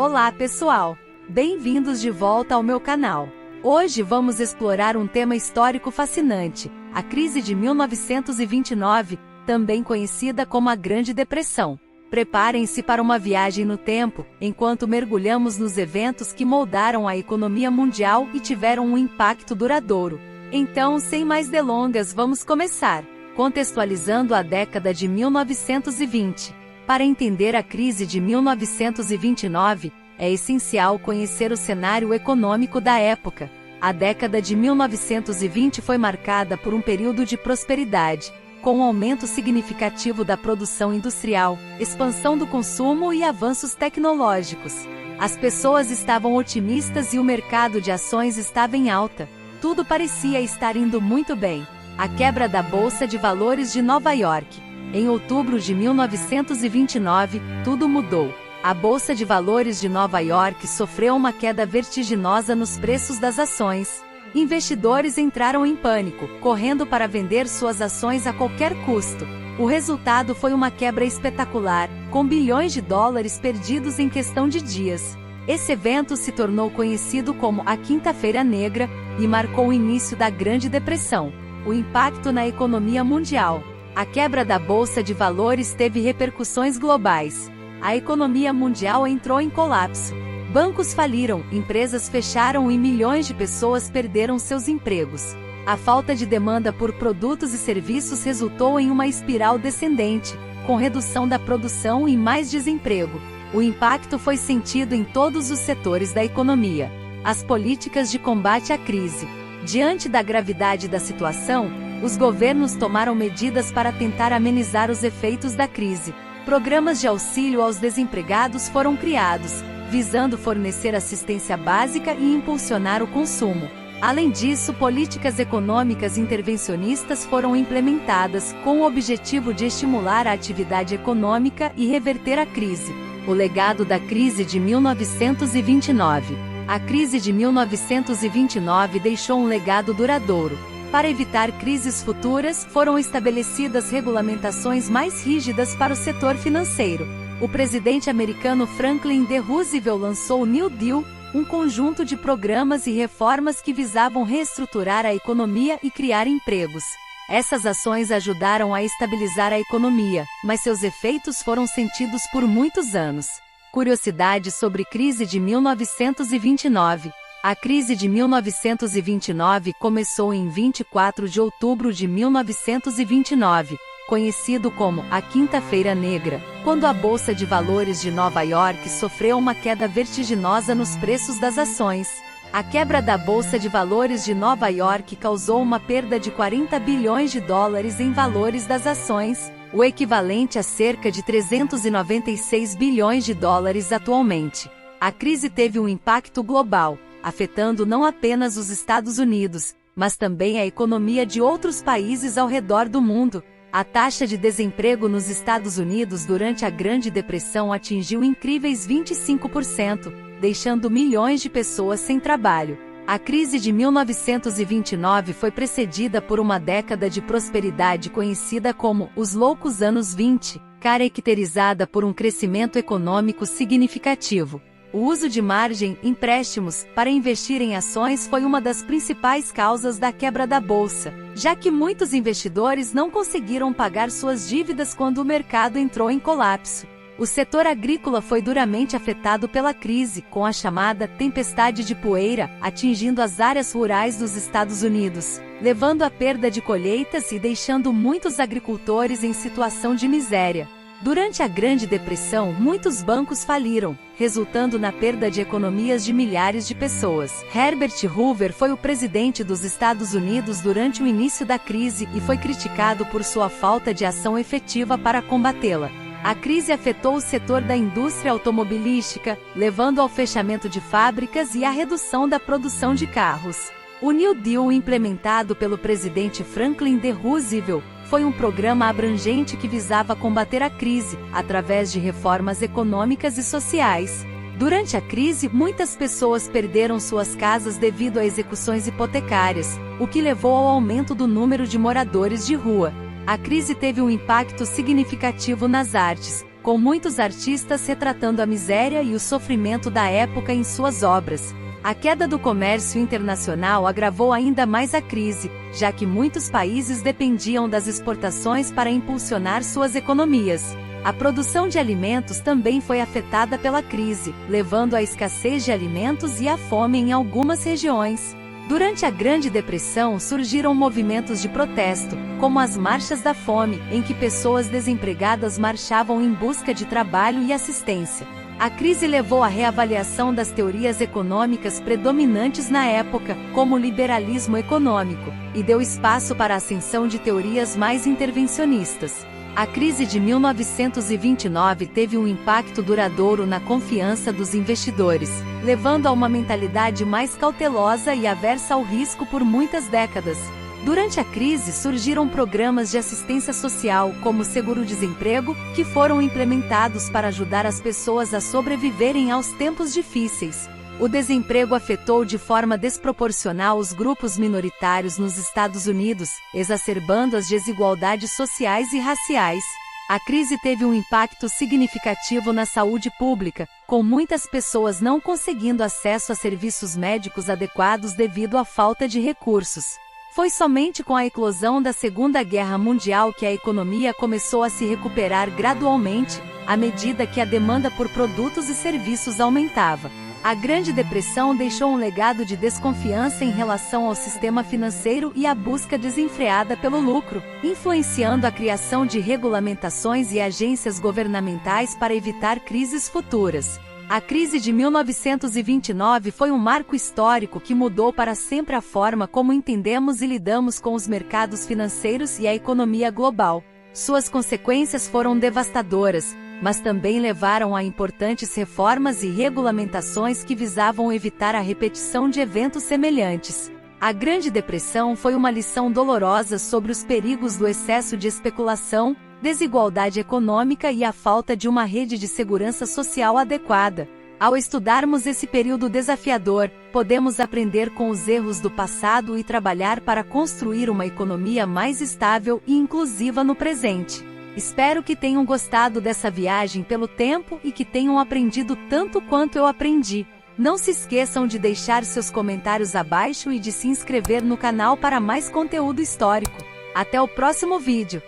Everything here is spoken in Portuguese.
Olá pessoal! Bem-vindos de volta ao meu canal. Hoje vamos explorar um tema histórico fascinante, a crise de 1929, também conhecida como a Grande Depressão. Preparem-se para uma viagem no tempo, enquanto mergulhamos nos eventos que moldaram a economia mundial e tiveram um impacto duradouro. Então, sem mais delongas, vamos começar, contextualizando a década de 1920. Para entender a crise de 1929, é essencial conhecer o cenário econômico da época. A década de 1920 foi marcada por um período de prosperidade, com um aumento significativo da produção industrial, expansão do consumo e avanços tecnológicos. As pessoas estavam otimistas e o mercado de ações estava em alta. Tudo parecia estar indo muito bem. A quebra da Bolsa de Valores de Nova York. Em outubro de 1929, tudo mudou. A Bolsa de Valores de Nova York sofreu uma queda vertiginosa nos preços das ações. Investidores entraram em pânico, correndo para vender suas ações a qualquer custo. O resultado foi uma quebra espetacular, com bilhões de dólares perdidos em questão de dias. Esse evento se tornou conhecido como a Quinta-feira Negra e marcou o início da Grande Depressão. O impacto na economia mundial. A quebra da Bolsa de Valores teve repercussões globais. A economia mundial entrou em colapso. Bancos faliram, empresas fecharam e milhões de pessoas perderam seus empregos. A falta de demanda por produtos e serviços resultou em uma espiral descendente, com redução da produção e mais desemprego. O impacto foi sentido em todos os setores da economia. As políticas de combate à crise. Diante da gravidade da situação, os governos tomaram medidas para tentar amenizar os efeitos da crise. Programas de auxílio aos desempregados foram criados, visando fornecer assistência básica e impulsionar o consumo. Além disso, políticas econômicas intervencionistas foram implementadas, com o objetivo de estimular a atividade econômica e reverter a crise. O legado da crise de 1929. A crise de 1929 deixou um legado duradouro. Para evitar crises futuras, foram estabelecidas regulamentações mais rígidas para o setor financeiro. O presidente americano Franklin D. Roosevelt lançou o New Deal, um conjunto de programas e reformas que visavam reestruturar a economia e criar empregos. Essas ações ajudaram a estabilizar a economia, mas seus efeitos foram sentidos por muitos anos. Curiosidade sobre crise de 1929. A crise de 1929 começou em 24 de outubro de 1929, conhecido como a Quinta-feira Negra, quando a Bolsa de Valores de Nova York sofreu uma queda vertiginosa nos preços das ações. A quebra da Bolsa de Valores de Nova York causou uma perda de 40 bilhões de dólares em valores das ações, o equivalente a cerca de 396 bilhões de dólares atualmente. A crise teve um impacto global, afetando não apenas os Estados Unidos, mas também a economia de outros países ao redor do mundo. A taxa de desemprego nos Estados Unidos durante a Grande Depressão atingiu incríveis 25%, deixando milhões de pessoas sem trabalho. A crise de 1929 foi precedida por uma década de prosperidade conhecida como os Loucos Anos 20, caracterizada por um crescimento econômico significativo. O uso de margem, empréstimos, para investir em ações foi uma das principais causas da quebra da bolsa, já que muitos investidores não conseguiram pagar suas dívidas quando o mercado entrou em colapso. O setor agrícola foi duramente afetado pela crise, com a chamada tempestade de poeira, atingindo as áreas rurais dos Estados Unidos, levando à perda de colheitas e deixando muitos agricultores em situação de miséria. Durante a Grande Depressão, muitos bancos faliram, resultando na perda de economias de milhares de pessoas. Herbert Hoover foi o presidente dos Estados Unidos durante o início da crise e foi criticado por sua falta de ação efetiva para combatê-la. A crise afetou o setor da indústria automobilística, levando ao fechamento de fábricas e à redução da produção de carros. O New Deal, implementado pelo presidente Franklin D. Roosevelt, foi um programa abrangente que visava combater a crise, através de reformas econômicas e sociais. Durante a crise, muitas pessoas perderam suas casas devido a execuções hipotecárias, o que levou ao aumento do número de moradores de rua. A crise teve um impacto significativo nas artes, com muitos artistas retratando a miséria e o sofrimento da época em suas obras. A queda do comércio internacional agravou ainda mais a crise, já que muitos países dependiam das exportações para impulsionar suas economias. A produção de alimentos também foi afetada pela crise, levando à escassez de alimentos e à fome em algumas regiões. Durante a Grande Depressão surgiram movimentos de protesto, como as Marchas da Fome, em que pessoas desempregadas marchavam em busca de trabalho e assistência. A crise levou à reavaliação das teorias econômicas predominantes na época, como o liberalismo econômico, e deu espaço para a ascensão de teorias mais intervencionistas. A crise de 1929 teve um impacto duradouro na confiança dos investidores, levando a uma mentalidade mais cautelosa e aversa ao risco por muitas décadas. Durante a crise surgiram programas de assistência social, como o seguro-desemprego, que foram implementados para ajudar as pessoas a sobreviverem aos tempos difíceis. O desemprego afetou de forma desproporcional os grupos minoritários nos Estados Unidos, exacerbando as desigualdades sociais e raciais. A crise teve um impacto significativo na saúde pública, com muitas pessoas não conseguindo acesso a serviços médicos adequados devido à falta de recursos. Foi somente com a eclosão da Segunda Guerra Mundial que a economia começou a se recuperar gradualmente, à medida que a demanda por produtos e serviços aumentava. A Grande Depressão deixou um legado de desconfiança em relação ao sistema financeiro e a busca desenfreada pelo lucro, influenciando a criação de regulamentações e agências governamentais para evitar crises futuras. A crise de 1929 foi um marco histórico que mudou para sempre a forma como entendemos e lidamos com os mercados financeiros e a economia global. Suas consequências foram devastadoras, mas também levaram a importantes reformas e regulamentações que visavam evitar a repetição de eventos semelhantes. A Grande Depressão foi uma lição dolorosa sobre os perigos do excesso de especulação, desigualdade econômica e a falta de uma rede de segurança social adequada. Ao estudarmos esse período desafiador, podemos aprender com os erros do passado e trabalhar para construir uma economia mais estável e inclusiva no presente. Espero que tenham gostado dessa viagem pelo tempo e que tenham aprendido tanto quanto eu aprendi. Não se esqueçam de deixar seus comentários abaixo e de se inscrever no canal para mais conteúdo histórico. Até o próximo vídeo!